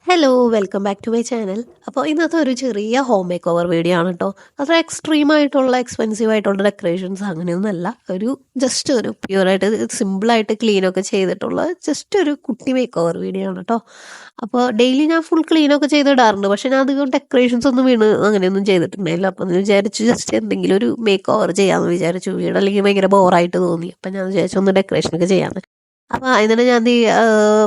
Hello welcome back to my channel. അപ്പോൾ ഇന്നത്തെ ഒരു ചെറിയ ഹോം മേക്ക് ഓവർ വീഡിയോ ആണ് കേട്ടോ. അത്ര എക്സ്ട്രീം ആയിട്ടുള്ള എക്സ്പെൻസീവ് ആയിട്ടുള്ള ഡെക്കറേഷൻസ് അങ്ങനെയൊന്നുമല്ല. ഒരു ജസ്റ്റ് ഒരു പ്യുവറായിട്ട് സിമ്പിളായിട്ട് ക്ലീനൊക്കെ ചെയ്തിട്ടുള്ള ജസ്റ്റ് ഒരു കുട്ടി മേക്ക് ഓവർ വീഡിയോ ആണ് കേട്ടോ. അപ്പോൾ ഡെയിലി ഞാൻ ഫുൾ ക്ലീനൊക്കെ ചെയ്തിടാറുണ്ട്. പക്ഷെ ഞാൻ അധികം ഡെക്കറേഷൻസ് ഒന്നും വീണ് അങ്ങനെയൊന്നും ചെയ്തിട്ടുണ്ടായില്ല. അപ്പോൾ ഞാൻ വിചാരിച്ചു ജസ്റ്റ് എന്തെങ്കിലും ഒരു മേക്ക് ഓവർ ചെയ്യാമെന്ന് വിചാരിച്ചു. വീട് അല്ലെങ്കിൽ ഭയങ്കര ബോറായിട്ട് തോന്നി. അപ്പം ഞാൻ വിചാരിച്ചു ഒന്ന് ഡെക്കറേഷനൊക്കെ ചെയ്യാമെന്ന്. അപ്പൊ അതിനെ ഞാൻ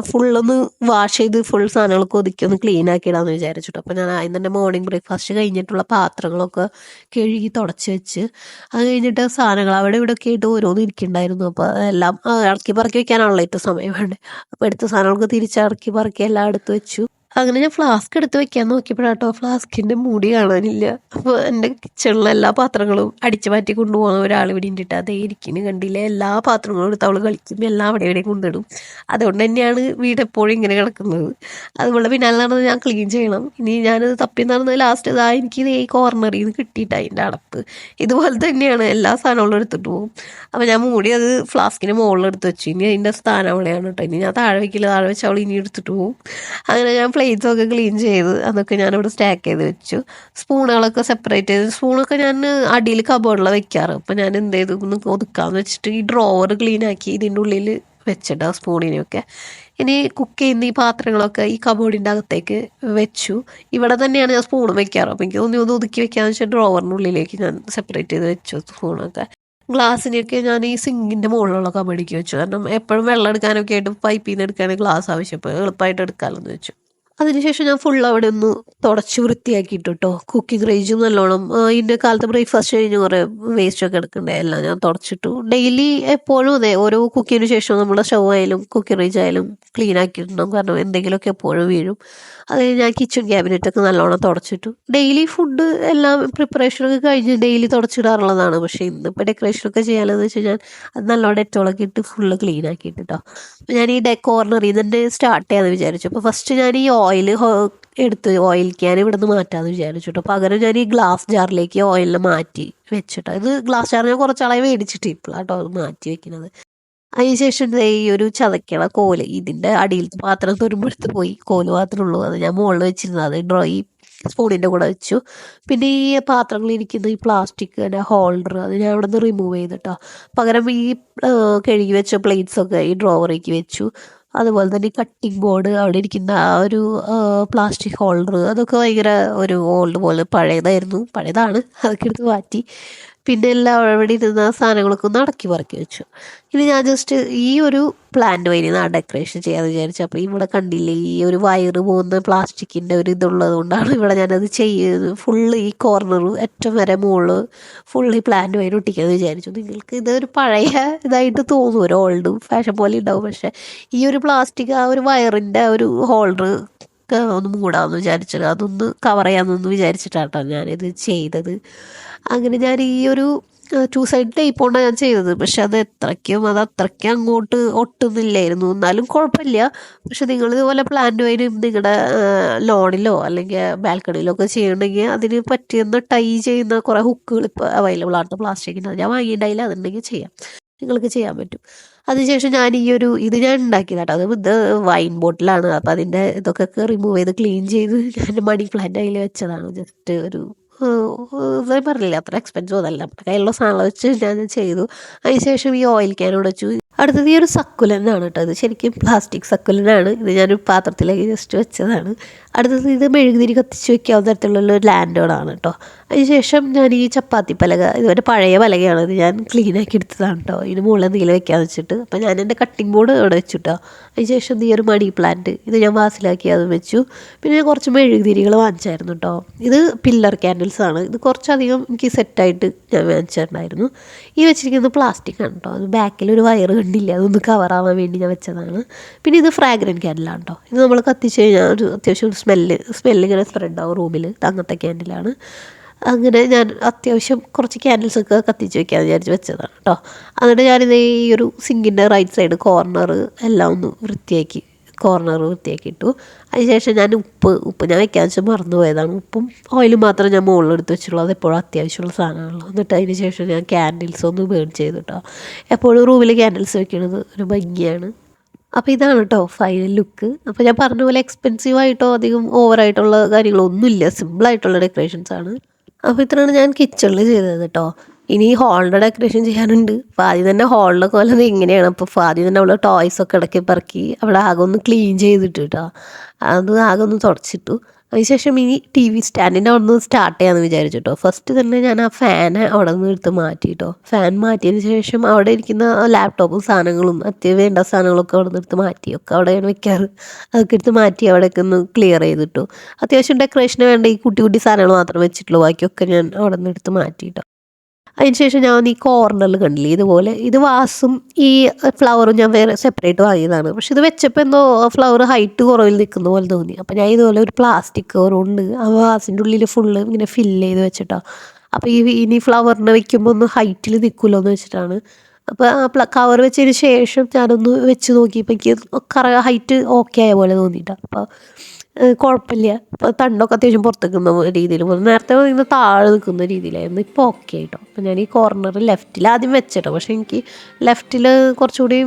ഫുള്ളൊന്ന് വാഷ് ചെയ്ത് ഫുൾ സാധനങ്ങളൊക്കെ ഒതുക്കി ഒന്ന് ക്ലീൻ ആക്കിയിടാന്ന് വിചാരിച്ചിട്ടു. അപ്പൊ ഞാൻ ആദ്യം തന്നെ മോർണിംഗ് ബ്രേക്ക്ഫാസ്റ്റ് കഴിഞ്ഞിട്ടുള്ള പാത്രങ്ങളൊക്കെ കഴുകി തുടച്ച് വെച്ച് അത് കഴിഞ്ഞിട്ട് സാധനങ്ങൾ അവിടെ ഇവിടെ ഒക്കെ ആയിട്ട് ഓരോന്ന് ഇരിക്കുന്നുണ്ടായിരുന്നു. അപ്പൊ എല്ലാം ഇറക്കി പറക്കി വെക്കാനാണല്ലോ ഏറ്റവും സമയം വേണ്ടത്. അപ്പൊ എടുത്ത സാധനങ്ങളൊക്കെ തിരിച്ചിറക്കി പറക്കി എല്ലാം എടുത്ത് വെച്ചു. അങ്ങനെ ഞാൻ ഫ്ലാസ്ക് എടുത്ത് വെക്കാൻ നോക്കിയപ്പോഴാട്ടോ ഫ്ലാസ്കിന്റെ മൂടി കാണാനില്ല. അപ്പോൾ എൻ്റെ കിച്ചണിലെ എല്ലാ പാത്രങ്ങളും അടിച്ചു മാറ്റി കൊണ്ടുപോകാൻ ഒരാൾ ഇവിടെ ഉണ്ടിട്ട് അതേ ഇരിക്കുന്നു കണ്ടില്ലേ. എല്ലാ പാത്രങ്ങളും എടുത്ത് അവൾ കളിക്കും, എല്ലാം അവിടെ ഇവിടെ കൊണ്ടിടും. അതുകൊണ്ട് തന്നെയാണ് വീട് എപ്പോഴും ഇങ്ങനെ കിടക്കുന്നത്. അതുപോലെ പിന്നാലെ നടന്ന് ഞാൻ ക്ലീൻ ചെയ്യണം. ഇനി ഞാനത് തപ്പി നടന്ന് ലാസ്റ്റ് ഇതാ എനിക്ക് ഈ കോർണറിൽ നിന്ന് കിട്ടിയിട്ട് അതിൻ്റെ അടപ്പ് ഇതുപോലെ തന്നെയാണ് എല്ലാ സാധനങ്ങളും എടുത്തിട്ട് പോകും. അപ്പോൾ ഞാൻ മൂടി അത് ഫ്ലാസ്കിന് മുകളിൽ എടുത്ത് വെച്ചു. ഇനി അതിൻ്റെ സ്ഥാനം അവിടെയാണ് കേട്ടോ. ഇനി ഞാൻ താഴെ വയ്ക്കില്ല, താഴെ വെച്ച് അവൾ ഇനി എടുത്തിട്ട് പോകും. അങ്ങനെ ഞാൻ പ്ലേറ്റ്സൊക്കെ ക്ലീൻ ചെയ്ത് അതൊക്കെ ഞാനിവിടെ സ്റ്റാക്ക് ചെയ്ത് വെച്ചു. സ്പൂണുകളൊക്കെ സെപ്പറേറ്റ് ചെയ്ത് സ്പൂണൊക്കെ ഞാൻ അടിയിൽ കബോർഡിലാണ് വെക്കാറ്. അപ്പം ഞാൻ എന്ത് ചെയ്തു ഒന്ന് ഒതുക്കാമെന്ന് വെച്ചിട്ട് ഈ ഡ്രോവർ ക്ലീൻ ആക്കി ഇതിൻ്റെ ഉള്ളിൽ വെച്ചിട്ട് സ്പൂണിനെയൊക്കെ ഇനി കുക്ക് ചെയ്യുന്ന ഈ പാത്രങ്ങളൊക്കെ ഈ കബോർഡിൻ്റെ അകത്തേക്ക് വെച്ചു. ഇവിടെ തന്നെയാണ് ഞാൻ സ്പൂൺ വെക്കാറ്. അപ്പം എനിക്ക് ഒന്ന് ഒതുക്കി വെക്കാമെന്ന് വെച്ചാൽ ഡ്രോവറിൻ്റെ ഉള്ളിലേക്ക് ഞാൻ സെപ്പറേറ്റ് ചെയ്ത് വെച്ചു സ്പൂണൊക്കെ. ഗ്ലാസ്സിനെയൊക്കെ ഞാൻ ഈ സിങ്കിൻ്റെ മുകളിലുള്ള കബഡിക്ക് വെച്ചു. കാരണം എപ്പോഴും വെള്ളം എടുക്കാനൊക്കെ ആയിട്ട് പൈപ്പിൽ നിന്ന് എടുക്കുകയാണെങ്കിൽ ഗ്ലാസ് ആവശ്യം, അപ്പോൾ എളുപ്പമായിട്ട് എടുക്കാമല്ലോ എന്ന് വെച്ചു. അതിനുശേഷം ഞാൻ ഫുൾ അവിടെ ഒന്ന് തുടച്ച് വൃത്തിയാക്കിയിട്ടു കേട്ടോ. കുക്കിംഗ് റേഞ്ചും നല്ലോണം ഇന്ന കാലത്ത് ബ്രേക്ക്ഫാസ്റ്റ് കഴിഞ്ഞ് കുറേ വേസ്റ്റൊക്കെ എടുക്കണ്ടേ, എല്ലാം ഞാൻ തുടച്ചിട്ടു. ഡെയിലി എപ്പോഴും അതെ, ഓരോ കുക്കിങ്ങിന് ശേഷം നമ്മുടെ സ്റ്റൗ ആയാലും കുക്കിംഗ് റേഞ്ച് ആയാലും ക്ലീൻ ആക്കിയിട്ടുണ്ടാകും. കാരണം എന്തെങ്കിലുമൊക്കെ എപ്പോഴും വീഴും. അത് ഞാൻ കിച്ചൺ ക്യാബിനറ്റൊക്കെ നല്ലോണം തുടച്ചിട്ടു. ഡെയിലി ഫുഡ് എല്ലാം പ്രിപ്പറേഷനൊക്കെ കഴിഞ്ഞ് ഡെയിലി തുടച്ചിടാറുള്ളതാണ്. പക്ഷേ ഇന്നിപ്പോൾ ഡെക്കറേഷനൊക്കെ ചെയ്യാമെന്ന് വെച്ചാൽ ഞാൻ അത് നല്ലോണം ഡെറ്റോളൊക്കെ ഇട്ട് ഫുള്ള് ക്ലീൻ ആക്കിയിട്ട് കേട്ടോ. അപ്പോൾ ഞാൻ ഈ കോർണറിൽ നിന്ന് സ്റ്റാർട്ട് ചെയ്യാമെന്ന് വിചാരിച്ചു. അപ്പോൾ ഫസ്റ്റ് ഞാൻ ഈ ഓയിൽ എടുത്ത് ഓയിൽ ക്യാൻ ഇവിടെ നിന്ന് മാറ്റാമെന്ന് വിചാരിച്ചു കേട്ടോ. പകരം ഞാൻ ഈ ഗ്ലാസ് ജാറിലേക്ക് ഓയിലിനെ മാറ്റി വെച്ചിട്ടോ. ഇത് ഗ്ലാസ് ജാർ ഞാൻ കുറച്ചാളെ മേടിച്ചിട്ട് ഇപ്പോഴാട്ടോ അത് മാറ്റി വെക്കുന്നത്. അതിനുശേഷം ഈ ഒരു ചതക്കണ കോല് ഇതിൻ്റെ അടിയിലത്തെ പാത്രം തുരുമ്പെടുത്ത് പോയി, കോല് മാത്രമേ ഉള്ളൂ. അത് ഞാൻ മുകളിൽ വെച്ചിരുന്നത്, അത് ഈ സ്പൂണിൻ്റെ കൂടെ വെച്ചു. പിന്നെ ഈ പാത്രങ്ങളിരിക്കുന്ന ഈ പ്ലാസ്റ്റിക് ഹോൾഡർ അത് ഞാൻ അവിടെ നിന്ന് റിമൂവ് ചെയ്തിട്ടോ. പകരം ഈ കഴുകി വെച്ച പ്ലേറ്റ്സൊക്കെ ഈ ഡ്രോവറേക്ക് വെച്ചു. അതുപോലെ തന്നെ ഈ കട്ടിംഗ് ബോർഡ് അവിടെ ഇരിക്കുന്ന ആ ഒരു പ്ലാസ്റ്റിക് ഹോൾഡർ അതൊക്കെ ഭയങ്കര ഒരു ഓൾഡ് പോലെ പഴയതാണ്, അതൊക്കെ എടുത്ത് മാറ്റി. പിന്നെ എല്ലാം അവിടെ ഇരുന്ന സാധനങ്ങളൊക്കെ ഒന്ന് അടക്കി പറക്കി വെച്ചു. ഇനി ഞാൻ ജസ്റ്റ് ഈ ഒരു പ്ലാന്റ് വഴി ആ ഡെക്കറേഷൻ ചെയ്യാമെന്ന് വിചാരിച്ചു. അപ്പോൾ ഇവിടെ കണ്ടില്ലേ ഈ ഒരു വയറ് പോകുന്ന പ്ലാസ്റ്റിക്കിൻ്റെ ഒരു ഇതുള്ളത് കൊണ്ടാണ് ഇവിടെ ഞാനത് ചെയ്യുന്നത്. ഫുള്ള് ഈ കോർണറും ഏറ്റവും വരെ മുകളിൽ ഫുള്ള് ഈ പ്ലാന്റ് വഴി ഒട്ടിക്കാമെന്ന് വിചാരിച്ചു. നിങ്ങൾക്ക് ഇതൊരു പഴയ ഇതായിട്ട് തോന്നും, ഒരു ഓൾഡ് ഫാഷൻ പോലെ ഉണ്ടാവും. പക്ഷേ ഈ ഒരു പ്ലാസ്റ്റിക് ആ ഒരു വയറിൻ്റെ ഒരു ഹോൾഡർ ഒന്ന് മൂടാമെന്ന് വിചാരിച്ചത്, അതൊന്ന് കവർ ചെയ്യാമെന്നൊന്ന് വിചാരിച്ചിട്ടാട്ടോ ഞാനിത് ചെയ്തത്. അങ്ങനെ ഞാൻ ഈ ഒരു ടു സൈഡ് ടേപ്പ് കൊണ്ടാണ് ഞാൻ ചെയ്തത്. പക്ഷെ അത് അത്രയ്ക്കും അങ്ങോട്ട് ഒട്ടുന്നില്ലായിരുന്നു. എന്നാലും കുഴപ്പമില്ല. പക്ഷെ നിങ്ങൾ ഇതുപോലെ പ്ലാന്റ് വൈനും നിങ്ങളുടെ ലോണിലോ അല്ലെങ്കിൽ ബാൽക്കണിയിലോ ഒക്കെ ചെയ്യണമെങ്കിൽ അതിന് പറ്റിയെന്ന് ടൈ ചെയ്യുന്ന കുറേ ഹുക്കുകൾ ഇപ്പോൾ അവൈലബിൾ ആണ് പ്ലാസ്റ്റിക്കിന്. അത് ഞാൻ വാങ്ങിയിട്ടുണ്ടായില്ല, അതുണ്ടെങ്കിൽ ചെയ്യാം, നിങ്ങൾക്ക് ചെയ്യാൻ പറ്റും. അതിനുശേഷം ഞാൻ ഇത് ഞാൻ ഉണ്ടാക്കിയതാട്ടോ. അത് ഇത് വൈൻ ബോട്ടിലാണ്. അപ്പം അതിൻ്റെ ഇതൊക്കെ റിമൂവ് ചെയ്ത് ക്ലീൻ ചെയ്ത് ഞാൻ മണി പ്ലാന്റ് അതിൽ വെച്ചതാണ്. ജസ്റ്റ് ഒരു ഞാൻ പറഞ്ഞില്ല അത്ര എക്സ്പെൻസീവ് അതല്ല, നമ്മുടെ കയ്യിലുള്ള സാധനം വെച്ച് ഞാൻ ചെയ്തു. അതിനുശേഷം ഈ ഓയിൽ ക്യാനോട് വെച്ചു. അടുത്തത് ഈ ഒരു സക്കുലനാണ് കേട്ടോ. ഇത് ശരിക്കും പ്ലാസ്റ്റിക് സക്കുലനാണ്. ഇത് ഞാനൊരു പാത്രത്തിലേക്ക് ജസ്റ്റ് വെച്ചതാണ്. അടുത്തത് ഇത് മെഴുകുതിരി കത്തിച്ച് വെക്കാവുന്ന തരത്തിലുള്ള ഒരു ലാൻഡോടാണ് കേട്ടോ. അതിനുശേഷം ഞാൻ ഈ ചപ്പാത്തി പലക, ഇതുവരെ പഴയ പലകയാണ്, ഇത് ഞാൻ ക്ലീൻ ആക്കി എടുത്തതാണ് കേട്ടോ. ഇതിന് മുകളിൽ എന്തെങ്കിലും വെക്കാമെന്ന് വെച്ചിട്ട്. അപ്പോൾ ഞാൻ എൻ്റെ കട്ടിംഗ് ബോർഡ് അവിടെ വെച്ചു കേട്ടോ. അതിനുശേഷം ഈ ഒരു മണി പ്ലാന്റ് ഇത് ഞാൻ വാസിലാക്കി അതും വെച്ചു. പിന്നെ ഞാൻ കുറച്ച് മെഴുകുതിരികൾ വാങ്ങിച്ചായിരുന്നു കേട്ടോ. ഇത് പില്ലർ ക്യാൻഡിൽസ് ആണ്. ഇത് കുറച്ചധികം എനിക്ക് സെറ്റായിട്ട് ഞാൻ വാങ്ങിച്ചിട്ടുണ്ടായിരുന്നു. ഈ വെച്ചിരിക്കുന്നത് പ്ലാസ്റ്റിക് ആണ് കേട്ടോ. അത് ബാക്കിൽ ഒരു വയറ് കണ്ടില്ല, അതൊന്ന് കവറാവാൻ വേണ്ടി ഞാൻ വെച്ചതാണ്. പിന്നെ ഇത് ഫ്രാഗ്രൻറ്റ് ക്യാൻഡിലാണ് കേട്ടോ. ഇത് നമ്മൾ കത്തിച്ച് കഴിഞ്ഞാൽ ഒരു അത്യാവശ്യം ഒരു സ്മെല്ലിങ്ങനെ സ്പ്രെഡ് ആവും റൂമിൽ. അങ്ങനത്തെ ക്യാൻഡിലാണ്. അങ്ങനെ ഞാൻ അത്യാവശ്യം കുറച്ച് ക്യാൻഡിൽസൊക്കെ കത്തിച്ച് വെക്കാമെന്ന് വിചാരിച്ച് വെച്ചതാണ് കേട്ടോ. എന്നിട്ട് ഞാനിത് ഈ ഒരു സിങ്കിൻ്റെ റൈറ്റ് സൈഡ് കോർണർ എല്ലാം ഒന്ന് വൃത്തിയാക്കിയിട്ടു. അതിനുശേഷം ഞാൻ ഉപ്പ് ഞാൻ വെക്കാൻ വെച്ചാൽ മറന്നു പോയതാണ്. ഉപ്പും ഓയിലും മാത്രം ഞാൻ മുകളിലെടുത്ത് വെച്ചുള്ളൂ. അത് എപ്പോഴും അത്യാവശ്യമുള്ള സാധനമാണല്ലോ. എന്നിട്ട് അതിന് ശേഷം ഞാൻ ക്യാൻഡിൽസ് ഒന്ന് ബേൺ ചെയ്തു കേട്ടോ. എപ്പോഴും റൂമിൽ ക്യാൻഡിൽസ് വെക്കുന്നത് ഒരു ഭംഗിയാണ്. അപ്പോൾ ഇതാണ് കേട്ടോ ഫൈനൽ ലുക്ക്. അപ്പോൾ ഞാൻ പറഞ്ഞ പോലെ എക്സ്പെൻസീവ് ആയിട്ടോ അധികം ഓവറായിട്ടുള്ള കാര്യങ്ങളൊന്നുമില്ല, സിമ്പിളായിട്ടുള്ള ഡെക്കറേഷൻസ് ആണ്. അപ്പോൾ ഇത്രയാണ് ഞാൻ കിച്ചണിൽ ചെയ്തത് കേട്ടോ. ഇനി ഹാളിൻ്റെ ഡെക്കറേഷൻ ചെയ്യാനുണ്ട്. അപ്പോൾ ആദ്യം തന്നെ ഹാളിലെ പോലെ എങ്ങനെയാണ്, അപ്പോൾ ആദ്യം തന്നെ അവൾ ടോയ്സൊക്കെ ഇടയ്ക്ക് പെറുക്കി അവിടെ ആകെ ഒന്ന് ക്ലീൻ ചെയ്തിട്ട് കേട്ടോ, അത് ആകെ ഒന്ന് തുടച്ചിട്ടു. അതിനുശേഷം ഇനി ടി വി സ്റ്റാൻഡിൻ്റെ അവിടെ നിന്ന് സ്റ്റാർട്ട് ചെയ്യാമെന്ന് വിചാരിച്ചു കേട്ടോ. ഫസ്റ്റ് തന്നെ ഞാൻ ആ ഫാന് അവിടെ നിന്ന് എടുത്ത് മാറ്റി കേട്ടോ. ഫാൻ മാറ്റിയതിന് ശേഷം അവിടെ ഇരിക്കുന്ന ലാപ്ടോപ്പും സാധനങ്ങളും വേണ്ട സാധനങ്ങളൊക്കെ അവിടെ നിന്ന് എടുത്ത് മാറ്റി, ഒക്കെ അവിടെയാണ് വെക്കാറ്. അതൊക്കെ എടുത്ത് മാറ്റി അവിടെയൊക്കെ ഒന്ന് ക്ലിയർ ചെയ്തിട്ടു. അത്യാവശ്യം ഡെക്കറേഷന് വേണ്ട ഈ കുട്ടി കുട്ടി സാധനങ്ങൾ മാത്രം വെച്ചിട്ടുള്ളൂ, ബാക്കിയൊക്കെ ഞാൻ അവിടെ നിന്ന് എടുത്ത് മാറ്റി കേട്ടോ. അതിനുശേഷം ഞാൻ ഈ കോർണറിൽ കണ്ടില്ലേ ഇതുപോലെ, ഇത് വാസും ഈ ഫ്ലവറും ഞാൻ വേറെ സെപ്പറേറ്റ് വാങ്ങിയതാണ്. പക്ഷെ ഇത് വെച്ചപ്പോൾ എന്തോ ഫ്ലവർ ഹൈറ്റ് കുറവിൽ നിൽക്കുന്ന പോലെ തോന്നി. അപ്പോൾ ഞാൻ ഇതുപോലെ ഒരു പ്ലാസ്റ്റിക് കവറുണ്ട് ആ വാസിൻ്റെ ഉള്ളിൽ ഫുള്ള് ഇങ്ങനെ ഫില്ല് ചെയ്ത് വെച്ചിട്ടോ. അപ്പോൾ ഇനി ഫ്ലവറിനെ വെക്കുമ്പോൾ ഒന്ന് ഹൈറ്റിൽ നിൽക്കുമല്ലോ എന്ന് വെച്ചിട്ടാണ്. അപ്പോൾ ആ കവർ വെച്ചതിന് ശേഷം ഞാനൊന്ന് വെച്ച് നോക്കിയപ്പോൾ എനിക്ക് ഹൈറ്റ് ഓക്കെ ആയ പോലെ തോന്നിയിട്ടാണ്. അപ്പോൾ കുഴപ്പമില്ല. ഇപ്പോൾ തണ്ടൊക്കെ അത്യാവശ്യം പുറത്തേക്ക് നിൽക്കുന്ന രീതിയിൽ പോകുന്നു. നേരത്തെ ഇങ്ങനെ താഴെ നിൽക്കുന്ന രീതിയിലായിരുന്നു, ഇപ്പോൾ ഓക്കെ ആയിട്ടോ. അപ്പോൾ ഞാൻ ഈ കോർണർ ലെഫ്റ്റിൽ ആദ്യം വെച്ചിട്ടോ, പക്ഷേ എനിക്ക് ലെഫ്റ്റിൽ കുറച്ചുകൂടി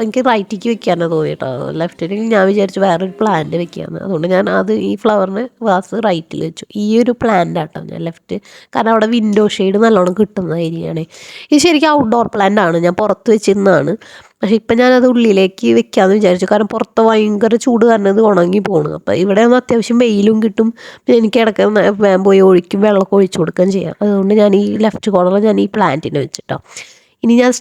എനിക്ക് റൈറ്റിക്ക് വെക്കാനാണ് തോന്നിയിട്ടോ. ലെഫ്റ്റിൽ ഞാൻ വിചാരിച്ചു വേറൊരു പ്ലാന്റ് വെക്കാമെന്ന്. അതുകൊണ്ട് ഞാൻ ഈ ഫ്ലവറിന് വാസ് റൈറ്റിൽ വെച്ചു. ഈ ഒരു പ്ലാന്റ് ആട്ടോ ഞാൻ ലെഫ്റ്റ്, കാരണം അവിടെ വിൻഡോ ഷെയ്ഡ് നല്ലോണം കിട്ടുന്ന ഏരിയയാണ്. ഇത് ശരിക്കും ഔട്ട്ഡോർ പ്ലാന്റ് ആണ്, ഞാൻ പുറത്ത് വെച്ചിരുന്നതാണ്. പക്ഷേ ഇപ്പം ഞാനത് ഉള്ളിലേക്ക് വെക്കാമെന്ന് വിചാരിച്ചു, കാരണം പുറത്ത് ഭയങ്കര ചൂട് കാരണം ഇത് ഉണങ്ങി പോകണം. അപ്പോൾ ഇവിടെ ആകുമ്പോൾ അത്യാവശ്യം വെയിലും കിട്ടും, പിന്നെ എനിക്ക് ഇടയ്ക്ക് വേഗം പോയി വെള്ളമൊക്കെ ഒഴിച്ചു കൊടുക്കുകയും ചെയ്യാം. അതുകൊണ്ട് ഞാൻ ഈ ലെഫ്റ്റ് കോർണറിൽ ഞാൻ ഈ പ്ലാന്റിനെ വെച്ചിട്ടോ. ഇനി ഞാൻ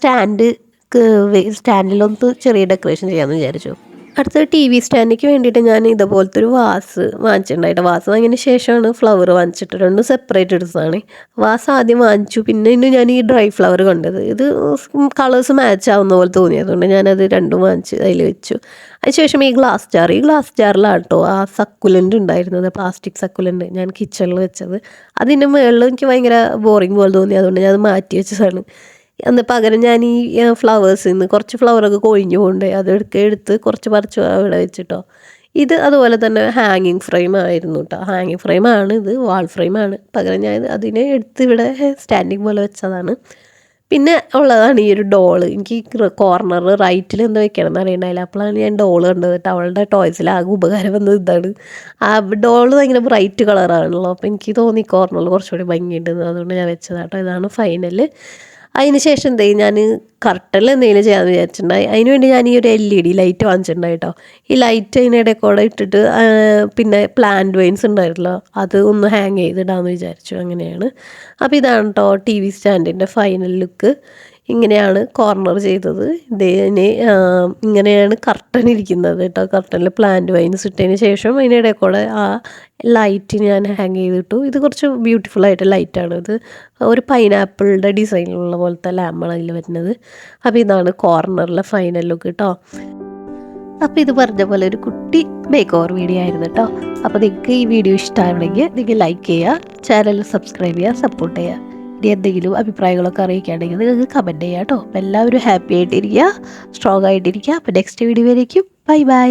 സ്റ്റാൻഡിലൊന്ന് ചെറിയ ഡെക്കറേഷൻ ചെയ്യാമെന്ന് വിചാരിച്ചു. അടുത്തത് ടി വി സ്റ്റാൻഡിലേക്ക് വേണ്ടിയിട്ട് ഞാൻ ഇതുപോലത്തെ ഒരു വാസ് വാങ്ങിച്ചിട്ടുണ്ടായിട്ട്, വാസ് വാങ്ങിയതിന് ശേഷമാണ് ഫ്ലവർ വാങ്ങിച്ചിട്ട്, രണ്ടും സെപ്പറേറ്റ് എടുത്തതാണ്. വാസ് ആദ്യം വാങ്ങിച്ചു, പിന്നെ ഞാൻ ഈ ഡ്രൈ ഫ്ലവർ കണ്ടത്, ഇത് കളേഴ്സ് മാച്ച് ആവുന്ന പോലെ തോന്നിയതുകൊണ്ട് ഞാനത് രണ്ടും വാങ്ങിച്ച് അതിൽ വെച്ചു. അതിനുശേഷം ഈ ഗ്ലാസ് ജാറിലാണ് കേട്ടോ ആ സക്കുലൻ്റ് ഉണ്ടായിരുന്നത്, പ്ലാസ്റ്റിക് സക്കുലൻ്റ് ഞാൻ കിച്ചണിൽ വെച്ചത്. അതിൻ്റെ മുകളിൽ എനിക്ക് ഭയങ്കര ബോറിങ് പോലെ തോന്നി, അതുകൊണ്ട് ഞാൻ അത് മാറ്റി വെച്ചതാണ്. അന്ന് പകരം ഞാൻ ഈ ഫ്ലവേഴ്സിൽ നിന്ന് കുറച്ച് ഫ്ലവറൊക്കെ കൊഴിഞ്ഞു കൊണ്ട് എടുത്ത് കുറച്ച് പറിച്ച് അവിടെ വെച്ചിട്ടോ. ഇത് അതുപോലെ തന്നെ ഹാങ്ങിങ് ഫ്രെയിം ആയിരുന്നു കേട്ടോ. ഹാങ്ങിങ് ഫ്രെയിമാണ് ഇത്, വാൾ ഫ്രെയിമാണ്. പകരം ഞാൻ അതിനെ എടുത്ത് ഇവിടെ സ്റ്റാൻഡിങ് പോലെ വെച്ചതാണ്. പിന്നെ ഉള്ളതാണ് ഈ ഒരു ഡോള്. എനിക്ക് കോർണർ റൈറ്റിൽ എന്താ വെക്കണമെന്ന് അറിയണ്ടായില്ല. അപ്പോഴാണ് ഞാൻ ഡോള് കണ്ടത് കേട്ടോ. അവളുടെ ടോയ്സിലാകെ ഉപകാരം വന്നത് ഇതാണ്. ആ ഡോള് ഭയങ്കര ബ്രൈറ്റ് കളറാണല്ലോ, അപ്പോൾ എനിക്ക് തോന്നി കോർണറിൽ കുറച്ചുകൂടി ഭംഗിയുണ്ടെന്ന്, അതുകൊണ്ട് ഞാൻ വെച്ചതാട്ടോ. ഇതാണ് ഫൈനൽ. അതിന് ശേഷം എന്ത് ചെയ്യും, ഞാൻ കർട്ടനിൽ എന്തെങ്കിലും ചെയ്യാമെന്ന് വിചാരിച്ചിട്ടുണ്ടായി. അതിന് വേണ്ടി ഞാൻ ഈ ഒരു LED ലൈറ്റ് വാങ്ങിച്ചിട്ടുണ്ടായി കേട്ടോ. ഈ ലൈറ്റ് അതിനിടെ കൂടെ ഇട്ടിട്ട് പിന്നെ പ്ലാന്റ് വൈൻസ് ഉണ്ടായിരുന്നല്ലോ, അത് ഒന്ന് ഹാങ് ചെയ്തിടാമെന്ന് വിചാരിച്ചു. അങ്ങനെയാണ്. അപ്പോൾ ഇതാണ് കേട്ടോ ടി വി സ്റ്റാൻഡിൻ്റെ ഫൈനൽ ലുക്ക്. ഇങ്ങനെയാണ് കോർണർ ചെയ്തത്. ഇങ്ങനെയാണ് കർട്ടൻ ഇരിക്കുന്നത് കേട്ടോ. കർട്ടനിൽ പ്ലാന്റ് വൈൻസ് ഇട്ടതിന് ശേഷം അതിനിടെ കൂടെ ആ ലൈറ്റ് ഞാൻ ഹാങ് ചെയ്തിട്ടു. ഇത് കുറച്ച് ബ്യൂട്ടിഫുൾ ആയിട്ട് ലൈറ്റാണ്. ഇത് ഒരു പൈനാപ്പിളിൻ്റെ ഡിസൈനിലുള്ള പോലത്തെ ലാമ്പാണ് അതിൽ വരുന്നത്. അപ്പോൾ ഇതാണ് കോർണറിലെ ഫൈനൽ ലുക്ക് കേട്ടോ. അപ്പോൾ ഇത് പറഞ്ഞ പോലെ ഒരു കുട്ടി മേക്ക് ഓവർ വീഡിയോ ആയിരുന്നു കേട്ടോ. അപ്പോൾ നിങ്ങൾക്ക് ഈ വീഡിയോ ഇഷ്ടമാണെങ്കിൽ നിങ്ങൾ ലൈക്ക് ചെയ്യുക, ചാനൽ സബ്സ്ക്രൈബ് ചെയ്യുക, സപ്പോർട്ട് ചെയ്യുക. ഇനി എന്തെങ്കിലും അഭിപ്രായങ്ങളൊക്കെ അറിയിക്കുകയാണെങ്കിൽ നിങ്ങൾക്ക് കമൻറ്റ് ചെയ്യാം കേട്ടോ. അപ്പോൾ എല്ലാവരും ഹാപ്പി ആയിട്ടിരിക്കുക, സ്ട്രോങ് ആയിട്ടിരിക്കുക. അപ്പോൾ നെക്സ്റ്റ് വീഡിയോ വരേക്കും ബൈ ബൈ.